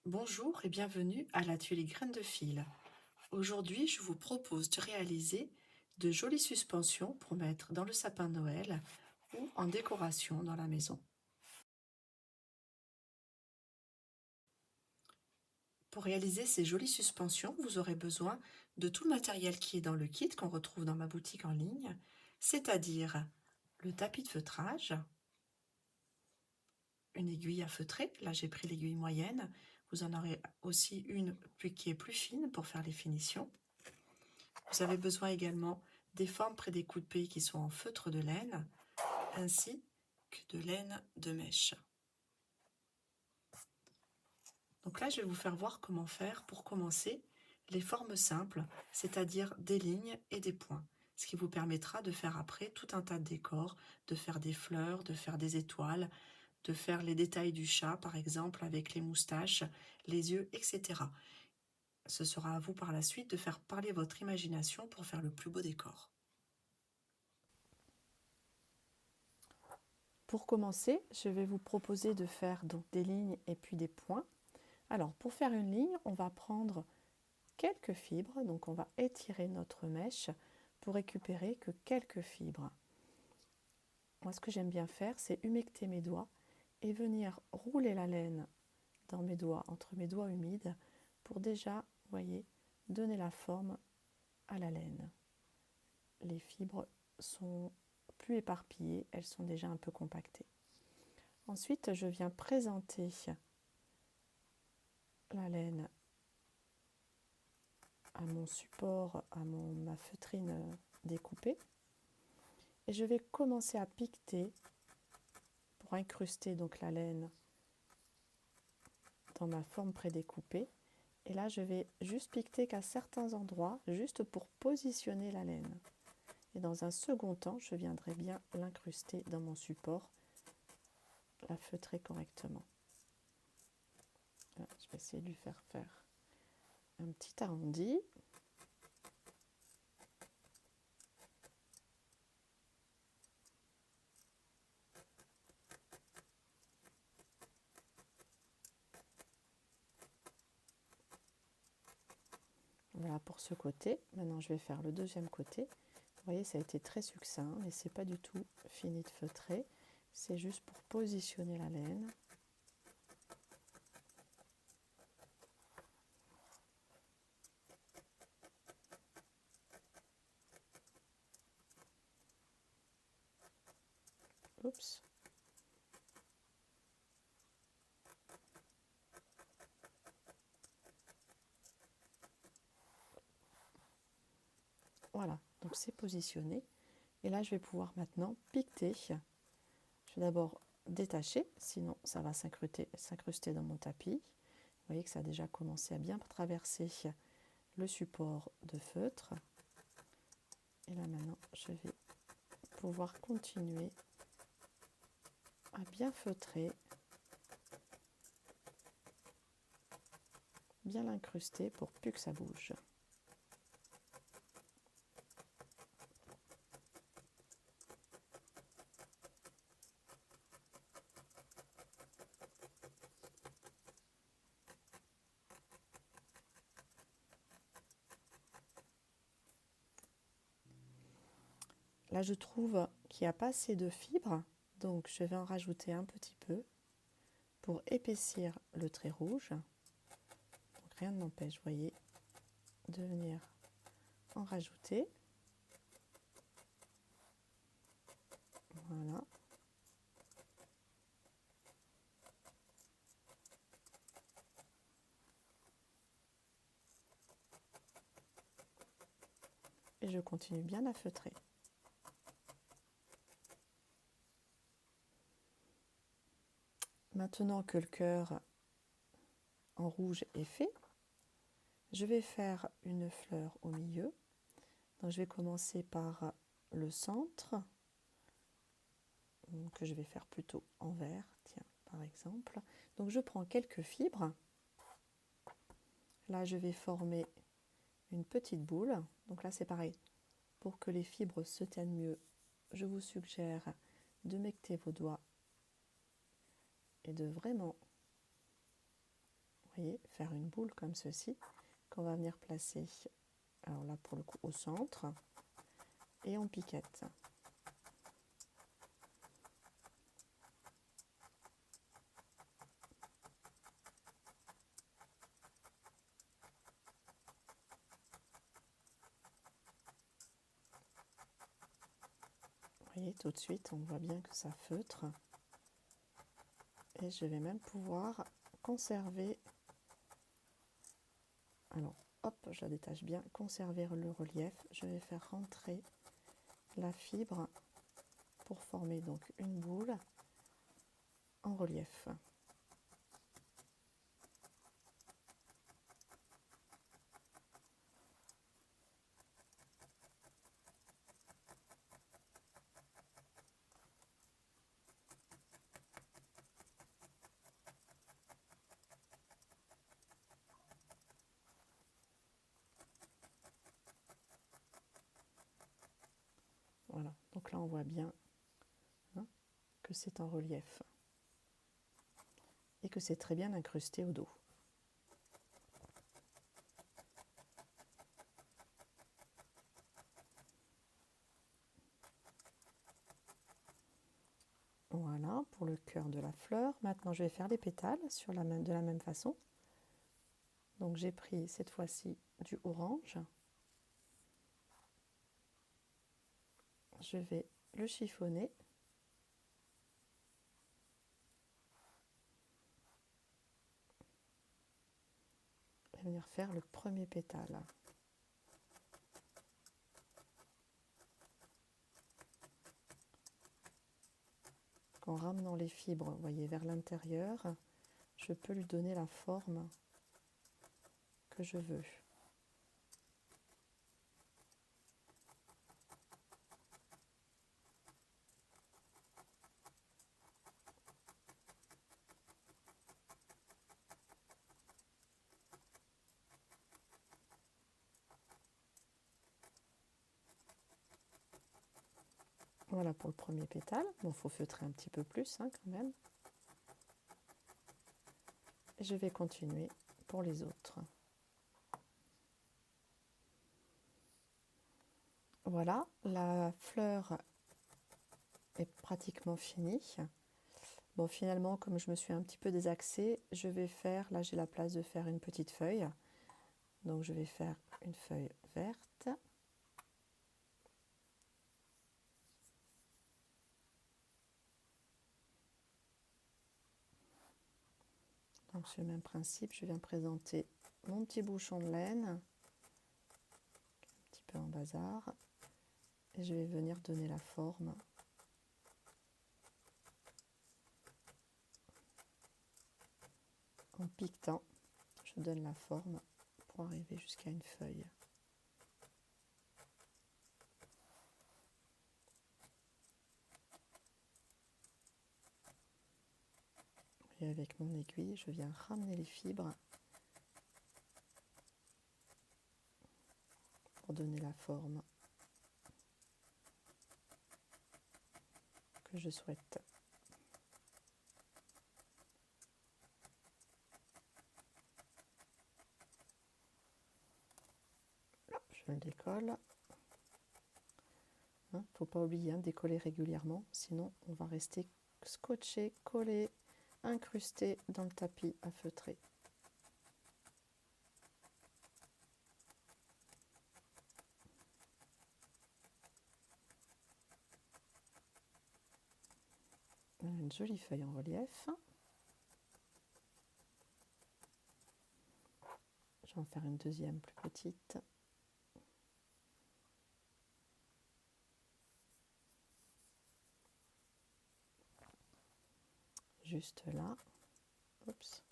Bonjour et bienvenue à l'atelier Graines de fil. Aujourd'hui, je vous propose de réaliser de jolies suspensions pour mettre dans le sapin de Noël ou en décoration dans la maison. Pour réaliser ces jolies suspensions, vous aurez besoin de tout le matériel qui est dans le kit qu'on retrouve dans ma boutique en ligne, c'est-à-dire le tapis de feutrage, une aiguille à feutrer, là j'ai pris l'aiguille moyenne, vous en aurez aussi une qui est plus fine pour faire les finitions. Vous avez besoin également des formes près des coups de pelle qui sont en feutre de laine, ainsi que de laine de mèche. Donc là, je vais vous faire voir comment faire pour commencer les formes simples, c'est-à-dire des lignes et des points, ce qui vous permettra de faire après tout un tas de décors, de faire des fleurs, de faire des étoiles, de faire les détails du chat, par exemple, avec les moustaches, les yeux, etc. Ce sera à vous par la suite de faire parler votre imagination pour faire le plus beau décor. Pour commencer, je vais vous proposer de faire donc des lignes et puis des points. Alors, pour faire une ligne, on va prendre quelques fibres, donc on va étirer notre mèche pour récupérer que quelques fibres. Moi, ce que j'aime bien faire, c'est humecter mes doigts et venir rouler la laine dans mes doigts, entre mes doigts humides, pour déjà, vous voyez, donner la forme à la laine. Les fibres sont plus éparpillées, elles sont déjà un peu compactées. Ensuite, je viens présenter la laine à mon support, à ma feutrine découpée. Et je vais commencer à piqueter pour incruster donc la laine dans ma forme prédécoupée. Et là, je vais juste piqueter qu'à certains endroits, juste pour positionner la laine. Et dans un second temps, je viendrai bien l'incruster dans mon support, la feutrer correctement. Là, je vais essayer de lui faire un petit arrondi. Voilà pour ce côté. Maintenant, je vais faire le deuxième côté. Vous voyez, ça a été très succinct, mais c'est pas du tout fini de feutrer. C'est juste pour positionner la laine. Oups. Voilà, donc c'est positionné. Et là, je vais pouvoir maintenant piqueter. Je vais d'abord détacher, sinon ça va s'incruster dans mon tapis. Vous voyez que ça a déjà commencé à bien traverser le support de feutre. Et là maintenant, je vais pouvoir continuer à bien feutrer, bien l'incruster pour plus que ça bouge. Là, je trouve qu'il n'y a pas assez de fibres, donc je vais en rajouter un petit peu pour épaissir le trait rouge. Donc rien ne m'empêche, vous voyez, de venir en rajouter. Voilà. Et je continue bien à feutrer. Maintenant que le cœur en rouge est fait, je vais faire une fleur au milieu. Donc je vais commencer par le centre, que je vais faire plutôt en vert, tiens, par exemple. Donc je prends quelques fibres. Là, je vais former une petite boule. Donc là, c'est pareil. Pour que les fibres se tiennent mieux, je vous suggère de becqueter vos doigts et de vraiment, Vous voyez, faire une boule comme ceci, qu'on va venir placer, alors là pour le coup au centre, et on piquette. Vous voyez, tout de suite, on voit bien que ça feutre. Et je vais même pouvoir conserver, alors hop, je la détache bien, conserver le relief. Je vais faire rentrer la fibre pour former donc une boule en relief. Voilà, donc là on voit bien hein, que c'est en relief et que c'est très bien incrusté au dos. Voilà pour le cœur de la fleur. Maintenant je vais faire les pétales sur de la même façon. Donc j'ai pris cette fois-ci du orange. Je vais le chiffonner. Et venir faire le premier pétale. En ramenant les fibres, vous voyez, vers l'intérieur, je peux lui donner la forme que je veux. Voilà pour le premier pétale. Bon, il faut feutrer un petit peu plus hein, quand même. Et je vais continuer pour les autres. Voilà, la fleur est pratiquement finie. Bon, finalement, comme je me suis un petit peu désaxée, je vais faire, là j'ai la place de faire une petite feuille. Donc je vais faire une feuille verte. Donc c'est le même principe, je viens présenter mon petit bouchon de laine, un petit peu en bazar, et je vais venir donner la forme. En piquetant, je donne la forme pour arriver jusqu'à une feuille. Et avec mon aiguille, je viens ramener les fibres pour donner la forme que je souhaite. Je le décolle. Faut pas oublier, décoller régulièrement, sinon on va rester scotché, collé, incrusté dans le tapis à feutrer. Une jolie feuille en relief. Je vais en faire une deuxième plus petite. Juste là. Oups.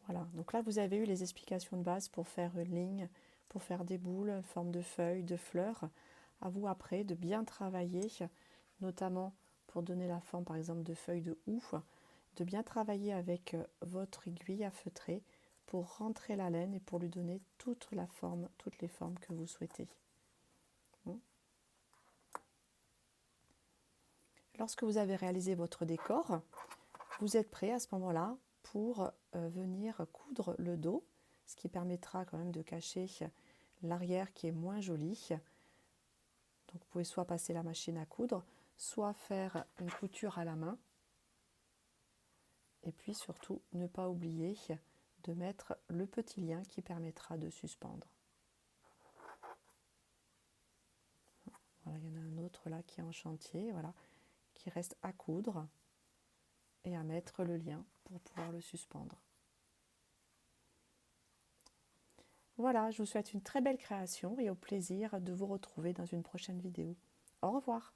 Voilà, donc là vous avez eu les explications de base pour faire une ligne, pour faire des boules, une forme de feuilles, de fleurs. À vous après de bien travailler, notamment pour donner la forme par exemple de feuilles de houx, de bien travailler avec votre aiguille à feutrer pour rentrer la laine et pour lui donner toute la forme, toutes les formes que vous souhaitez. Lorsque vous avez réalisé votre décor, vous êtes prêt à ce moment-là pour venir coudre le dos, ce qui permettra quand même de cacher l'arrière qui est moins joli. Donc vous pouvez soit passer la machine à coudre, soit faire une couture à la main. Et puis surtout, ne pas oublier de mettre le petit lien qui permettra de suspendre. Voilà, il y en a un autre là qui est en chantier, voilà, qui reste à coudre et à mettre le lien pour pouvoir le suspendre. Voilà, je vous souhaite une très belle création et au plaisir de vous retrouver dans une prochaine vidéo. Au revoir.